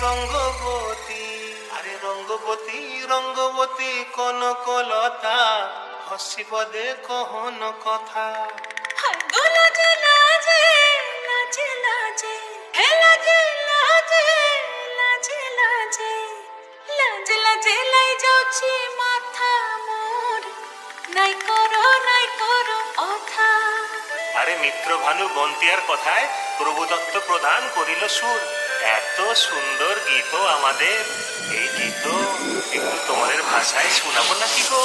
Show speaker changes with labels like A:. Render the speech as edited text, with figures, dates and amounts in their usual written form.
A: রঙ্গবতী, আরে রঙ্গবতী রঙ্গবতী কনকলতা, হসিব দে কহন কথা।
B: লাজে লাজে লাজে লাজে হে লাজে লাজে লাজে লাজে লাজে লাজে লাই যাଉଛି মাথা মোর, নাই করো অথা।
A: আরে মিত্রভানু বন্তিয়ার কথায় প্রভুদত্ত প্রদান করিল সুর। এত সুন্দর গীত আমাদের, এই গীত একটু তোমাদের ভাষায় শোনাবো নাকি গো?